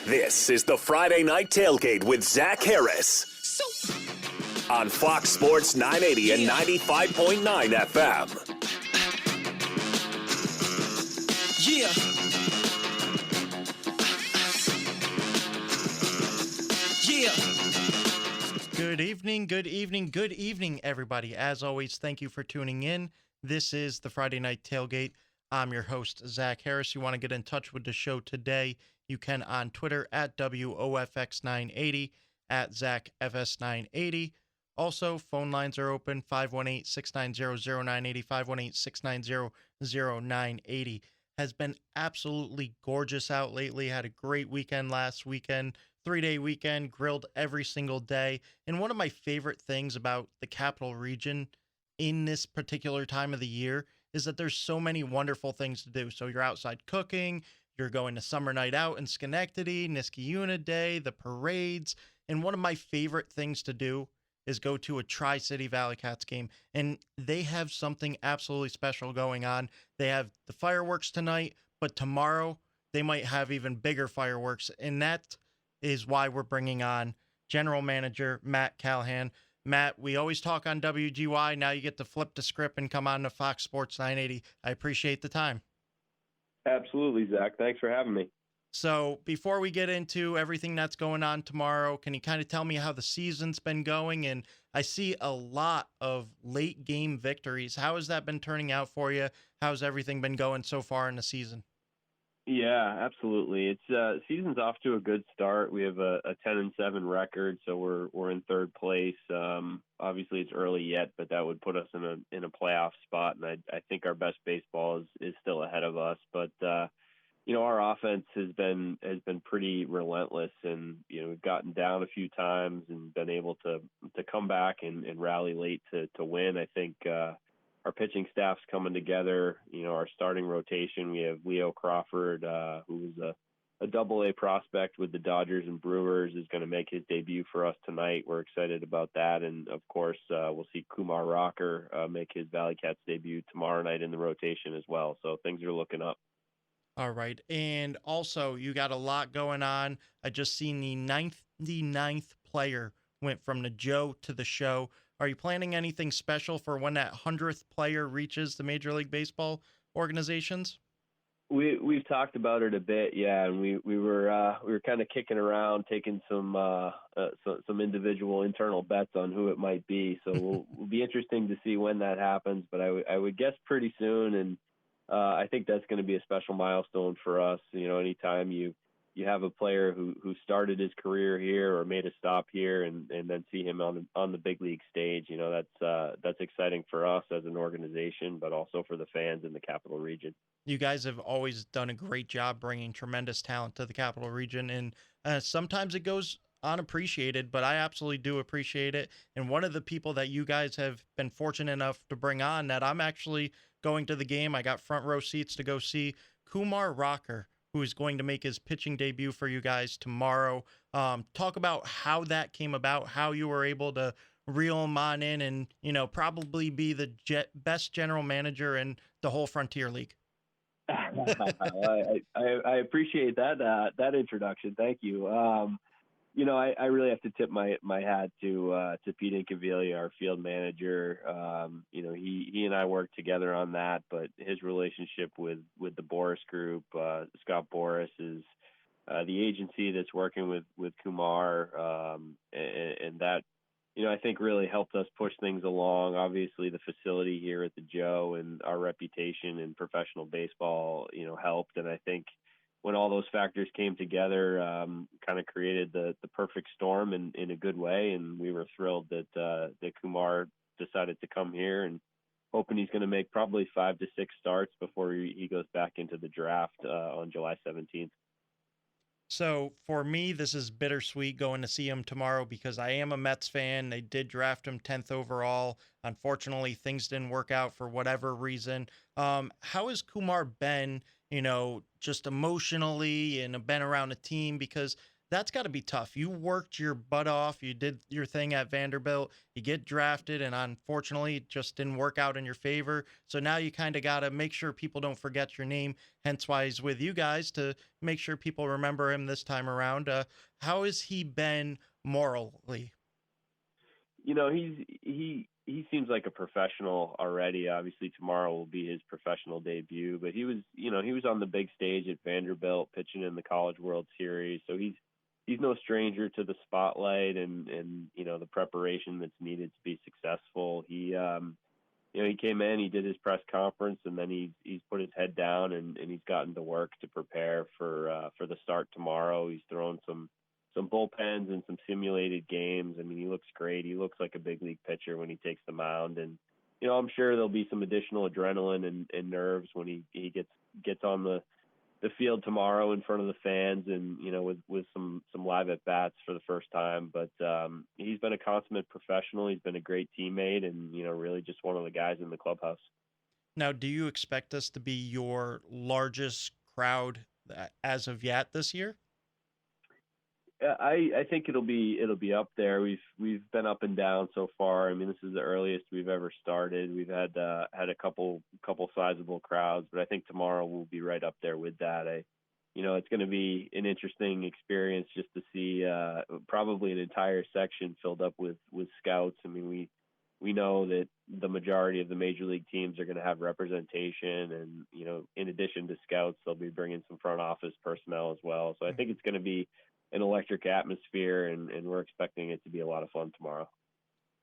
This is the Friday Night Tailgate with Zach Harris on Fox Sports 980 and 95.9 FM. Yeah. Good evening, everybody. As always, thank you for tuning in. This is the Friday Night Tailgate. I'm your host, Zach Harris. You want to get in touch with the show today, you can on Twitter at WOFX980, at ZachFS980. Also, phone lines are open, 518-690-0980, 518-690-0980. Has been absolutely gorgeous out lately. Had a great weekend last weekend, 3-day weekend, grilled every single day. And one of my favorite things about the Capital Region in this particular time of the year is that there's so many wonderful things to do. So you're outside cooking, you're going to Summer Night Out in Schenectady, Niskayuna Day, the parades. And one of my favorite things to do is go to a Tri-City Valleycats game. And they have something absolutely special going on. They have the fireworks tonight, but tomorrow they might have even bigger fireworks. And that is why we're bringing on General Manager Matt Callahan. Matt, we always talk on WGY. Now you get to flip the script and come on to Fox Sports 980. I appreciate the time. Absolutely, Zach. Thanks for having me. So before we get into everything that's going on tomorrow, can you kind of tell me how the season's been going? And I see a lot of late game victories. How has that been turning out for you? How's everything been going so far in the season? Yeah, absolutely. It's season's off to a good start. We have a 10-7 record, so we're in third place. Obviously, it's early yet, but that would put us in a playoff spot, and I think our best baseball is still ahead of us. But our offense has been pretty relentless, and we've gotten down a few times and been able to come back and rally late to win. I think our pitching staff's coming together. Our starting rotation, we have Leo Crawford, who was a double-A prospect with the Dodgers and Brewers, is going to make his debut for us tonight. We're excited about that. And, of course, we'll see Kumar Rocker make his Valleycats debut tomorrow night in the rotation as well. So things are looking up. All right. And also, you got a lot going on. I just seen the 99th player went from the Joe to the show. Are you planning anything special for when that 100th player reaches the Major League Baseball organizations? We've talked about it a bit, yeah, and we were kind of kicking around, taking some individual internal bets on who it might be. So we'll be interesting to see when that happens, but I would guess pretty soon, and I think that's going to be a special milestone for us. Anytime you have a player who started his career here or made a stop here and then see him on the big league stage, that's exciting for us as an organization, but also for the fans in the Capital Region. You guys have always done a great job bringing tremendous talent to the Capital Region, and sometimes it goes unappreciated, but I absolutely do appreciate it. And one of the people that you guys have been fortunate enough to bring on that I'm actually going to the game, I got front row seats to go see Kumar Rocker, who is going to make his pitching debut for you guys tomorrow. Talk about how that came about, how you were able to reel him on in and, probably be the best general manager in the whole Frontier League. I appreciate that introduction. Thank you. I really have to tip my hat to Pete Incaviglia, our field manager. He and I worked together on that, but his relationship with the Boris Group, Scott Boris is the agency that's working with Kumar, and that I think really helped us push things along. Obviously, the facility here at the Joe and our reputation in professional baseball, helped, and I think when all those factors came together, kind of created the perfect storm in a good way. And we were thrilled that Kumar decided to come here, and hoping he's going to make probably 5 to 6 starts before he goes back into the draft on July 17th. So for me, this is bittersweet going to see him tomorrow because I am a Mets fan. They did draft him 10th overall. Unfortunately, things didn't work out for whatever reason. How has Kumar been, just emotionally and been around the team? Because That's got to be tough. You worked your butt off. You did your thing at Vanderbilt. You get drafted, and unfortunately, it just didn't work out in your favor. So now you kind of got to make sure people don't forget your name. Hence why he's with you guys to make sure people remember him this time around. How has he been morally? He seems like a professional already. Obviously, tomorrow will be his professional debut, but he was on the big stage at Vanderbilt pitching in the College World Series, so he's no stranger to the spotlight and the preparation that's needed to be successful. He came in, he did his press conference, and then he's put his head down and he's gotten to work to prepare for the start tomorrow. He's thrown some bullpens and some simulated games. I mean, he looks great. He looks like a big league pitcher when he takes the mound, and I'm sure there'll be some additional adrenaline and nerves when he gets on the field tomorrow in front of the fans and with some live at bats for the first time. But he's been a consummate professional. He's been a great teammate, and really just one of the guys in the clubhouse. Now, do you expect this to be your largest crowd as of yet this year? I think it'll be up there. We've been up and down so far. I mean, this is the earliest we've ever started. We've had a couple sizable crowds, but I think tomorrow we'll be right up there with that. It's going to be an interesting experience just to see probably an entire section filled up with scouts. I mean, we know that the majority of the major league teams are going to have representation, and in addition to scouts, they'll be bringing some front office personnel as well. So I think it's going to be an electric atmosphere, and we're expecting it to be a lot of fun tomorrow.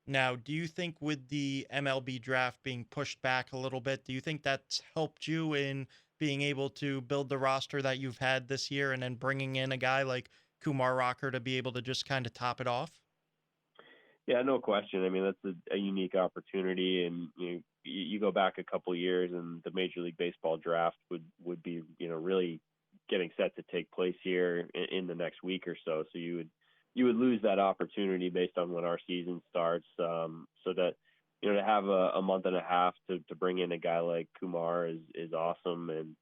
Now, do you think with the MLB draft being pushed back a little bit, do you think that's helped you in being able to build the roster that you've had this year and then bringing in a guy like Kumar Rocker to be able to just kind of top it off? Yeah, no question. I mean, that's a unique opportunity, and you go back a couple of years, and the Major League Baseball draft would be really getting set to take place here in the next week or so. So you would lose that opportunity based on when our season starts. So that to have a month and a half to bring in a guy like Kumar is awesome. And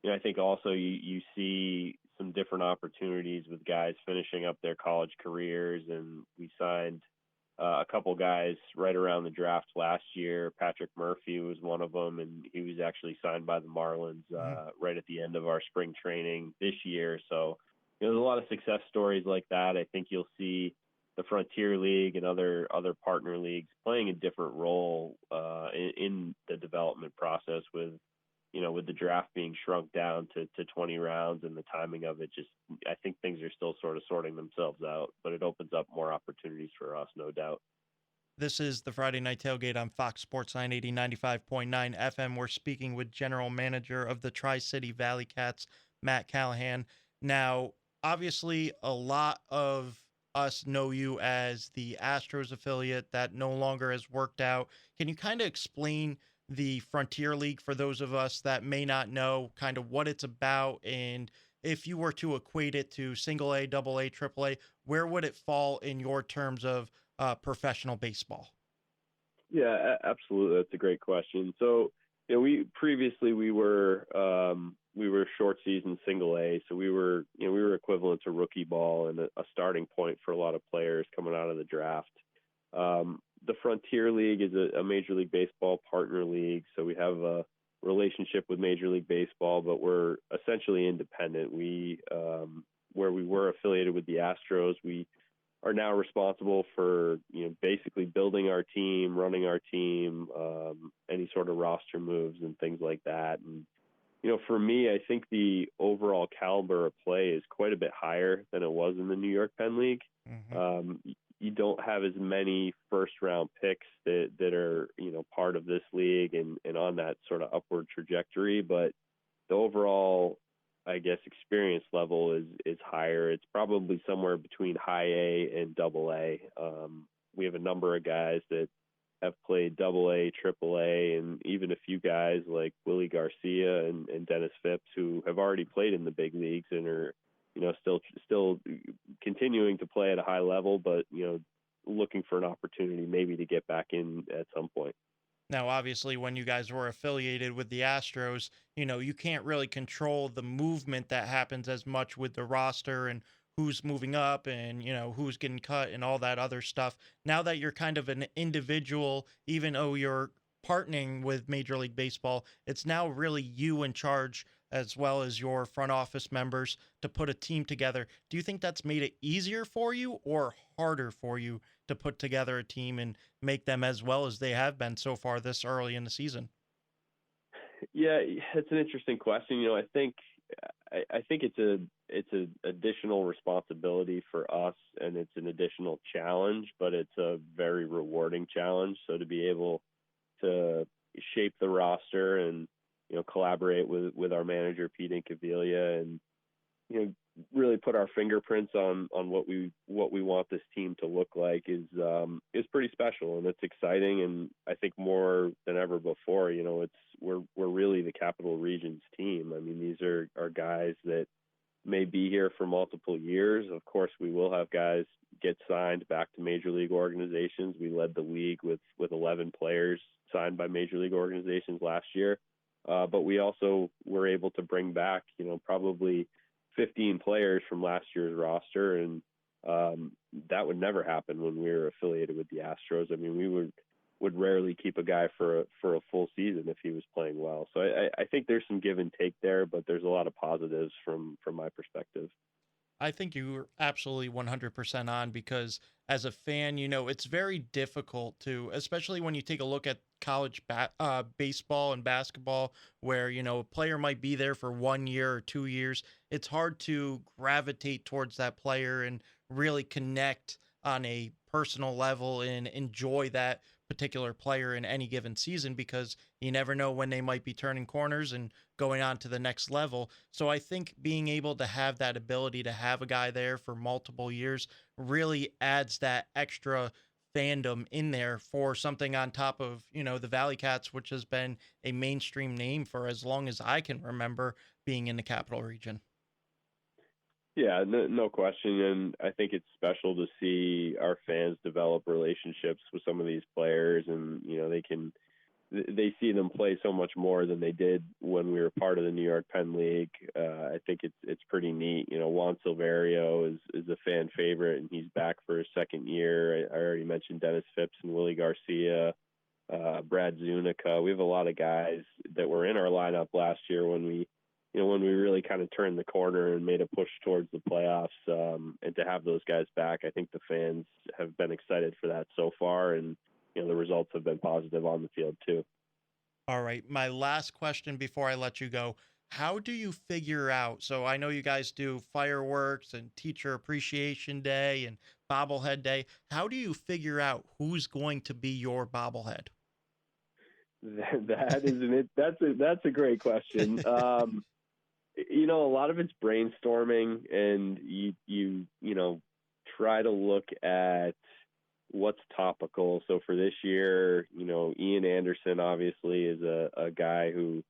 I think also you see some different opportunities with guys finishing up their college careers, and we signed a couple guys right around the draft last year. Patrick Murphy was one of them, and he was actually signed by the Marlins right at the end of our spring training this year. So there's a lot of success stories like that. I think you'll see the Frontier League and other partner leagues playing a different role in the development process with the draft being shrunk down to 20 rounds, and the timing of it I think things are still sort of sorting themselves out, but it opens up more opportunities for us, no doubt. This is the Friday Night Tailgate on Fox Sports 980, 95.9 FM. We're speaking with General Manager of the Tri-City Valleycats, Matt Callahan. Now, obviously, a lot of us know you as the Astros affiliate that no longer has worked out. Can you kind of explain the Frontier League for those of us that may not know kind of what it's about, and if you were to equate it to single A, double A, triple A, where would it fall in your terms of professional baseball? Yeah, absolutely. That's a great question. So, we were short season single A, so we were equivalent to rookie ball and a starting point for a lot of players coming out of the draft. The Frontier League is a Major League Baseball partner league, so we have a relationship with Major League Baseball, but we're essentially independent. Where we were affiliated with the Astros, we are now responsible for basically building our team, running our team, any sort of roster moves and things like that. And for me, I think the overall caliber of play is quite a bit higher than it was in the New York Penn League. Mm-hmm. You don't have as many first round picks that are part of this league and on that sort of upward trajectory, but the overall, I guess, experience level is higher. It's probably somewhere between high A and double A. We have a number of guys that have played double A, triple A, and even a few guys like Willie Garcia and Dennis Phipps who have already played in the big leagues and are still continuing to play at a high level, but looking for an opportunity maybe to get back in at some point. Now, obviously, when you guys were affiliated with the Astros, you can't really control the movement that happens as much with the roster and who's moving up and, who's getting cut and all that other stuff. Now that you're kind of an individual, even though you're partnering with Major League Baseball, it's now really you in charge as well as your front office members to put a team together. Do you think that's made it easier for you or harder for you to put together a team and make them as well as they have been so far this early in the season? Yeah, it's an interesting question. I think it's an additional responsibility for us, and it's an additional challenge, but it's a very rewarding challenge. So to be able to shape the roster and collaborate with our manager Pete Incaviglia and really put our fingerprints on what we want this team to look like is pretty special, and it's exciting. And I think more than ever before, we're really the Capital Region's team. I mean, these are guys that may be here for multiple years. Of course, we will have guys get signed back to major league organizations. We led the league with 11 players signed by major league organizations last year. But we also were able to bring back, probably 15 players from last year's roster. And that would never happen when we were affiliated with the Astros. I mean, we would rarely keep a guy for a full season if he was playing well. So I think there's some give and take there, but there's a lot of positives from my perspective. I think you're absolutely 100% on because as a fan, it's very difficult to, especially when you take a look at college baseball and basketball, where, a player might be there for 1 year or 2 years. It's hard to gravitate towards that player and really connect on a personal level and enjoy that particular player in any given season because you never know when they might be turning corners and going on to the next level. So I think being able to have that ability to have a guy there for multiple years really adds that extra fandom in there for something on top of, the Valleycats, which has been a mainstream name for as long as I can remember being in the Capital Region. Yeah, no question. And I think it's special to see our fans develop relationships with some of these players, and, they see them play so much more than they did when we were part of the New York Penn League. I think it's pretty neat. Juan Silverio is a fan favorite, and he's back for his second year. I already mentioned Dennis Phipps and Willie Garcia, Brad Zunica. We have a lot of guys that were in our lineup last year when we really kind of turned the corner and made a push towards the playoffs. And to have those guys back, I think the fans have been excited for that so far, and the results have been positive on the field too. All right. My last question before I let you go. How do you figure out? So I know you guys do fireworks and Teacher Appreciation Day and Bobblehead Day. How do you figure out who's going to be your bobblehead? That's a great question. A lot of it's brainstorming, and you try to look at what's topical. So for this year, Ian Anderson obviously is a guy who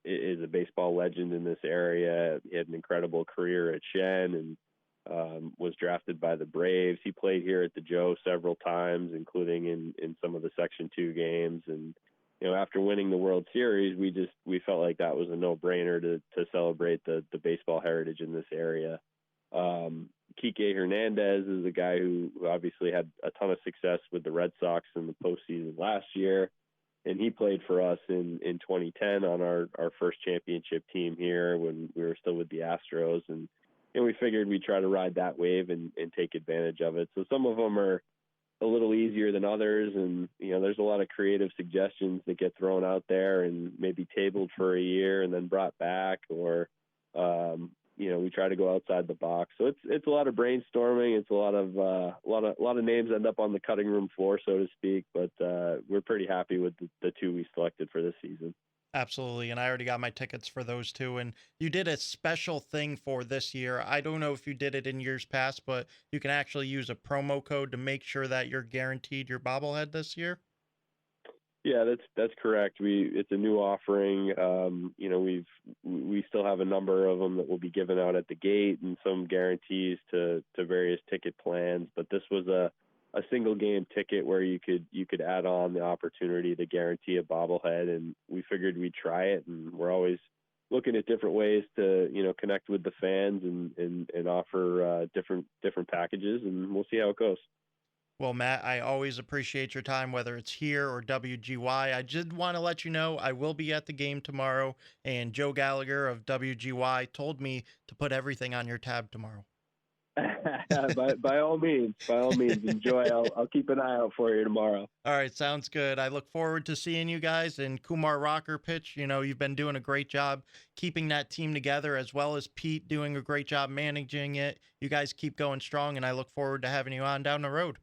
is a baseball legend in this area. He had an incredible career at Shen and was drafted by the Braves. He played here at the Joe several times, including in some of the Section 2 games. And after winning the World Series, we felt like that was a no-brainer to celebrate the baseball heritage in this area. Kike Hernandez is a guy who obviously had a ton of success with the Red Sox in the postseason last year, and he played for us in 2010 on our first championship team here when we were still with the Astros, and we figured we'd try to ride that wave and take advantage of it. So some of them are a little easier than others, and there's a lot of creative suggestions that get thrown out there and maybe tabled for a year and then brought back, or we try to go outside the box. So it's a lot of brainstorming. It's a lot of names end up on the cutting room floor, so to speak. But we're pretty happy with the two we selected for this season. Absolutely. And I already got my tickets for those two. And you did a special thing for this year. I don't know if you did it in years past, but you can actually use a promo code to make sure that you're guaranteed your bobblehead this year. Yeah, that's correct. It's a new offering. We still have a number of them that will be given out at the gate, and some guarantees to various ticket plans. But this was a single game ticket where you could add on the opportunity to guarantee a bobblehead, and we figured we'd try it. And we're always looking at different ways to, connect with the fans and offer different packages, and we'll see how it goes. Well, Matt, I always appreciate your time, whether it's here or WGY. I did want to let you know I will be at the game tomorrow, and Joe Gallagher of WGY told me to put everything on your tab tomorrow. by all means, enjoy. I'll keep an eye out for you tomorrow. All right, sounds good. I look forward to seeing you guys. And Kumar Rocker pitch, you've been doing a great job keeping that team together, as well as Pete doing a great job managing it. You guys keep going strong, and I look forward to having you on down the road.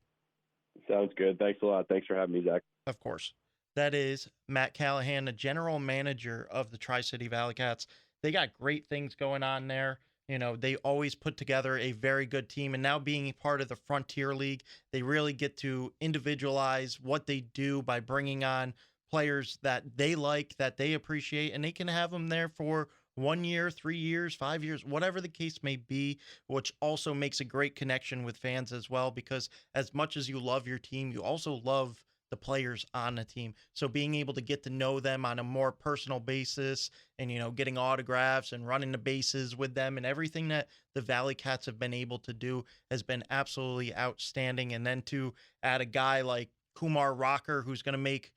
Sounds good. Thanks a lot. Thanks for having me, Zach. Of course. That is Matt Callahan, the general manager of the Tri-City Valleycats. They got great things going on there. They always put together a very good team. And now being part of the Frontier League, they really get to individualize what they do by bringing on players that they like, that they appreciate, and they can have them there for 1 year, 3 years, 5 years, whatever the case may be, which also makes a great connection with fans as well, because as much as you love your team, you also love the players on the team. So being able to get to know them on a more personal basis and, getting autographs and running the bases with them and everything that the Valley Cats have been able to do has been absolutely outstanding. And then to add a guy like Kumar Rocker, who's going to make,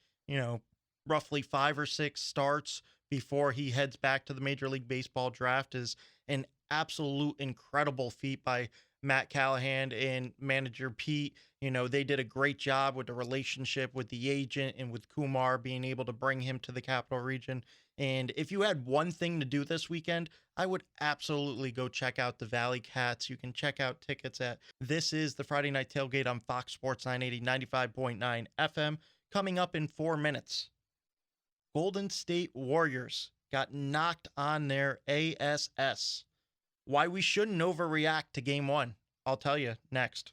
roughly 5 or 6 starts before he heads back to the Major League Baseball draft, is an absolute incredible feat by Matt Callahan and manager Pete. They did a great job with the relationship with the agent and with Kumar, being able to bring him to the Capital Region. And if you had one thing to do this weekend, I would absolutely go check out the Valley Cats. You can check out tickets at This Is the Friday Night Tailgate on Fox Sports 980, 95.9 FM. Coming up in 4 minutes, Golden State Warriors got knocked on their ASS. Why we shouldn't overreact to Game 1, I'll tell you next.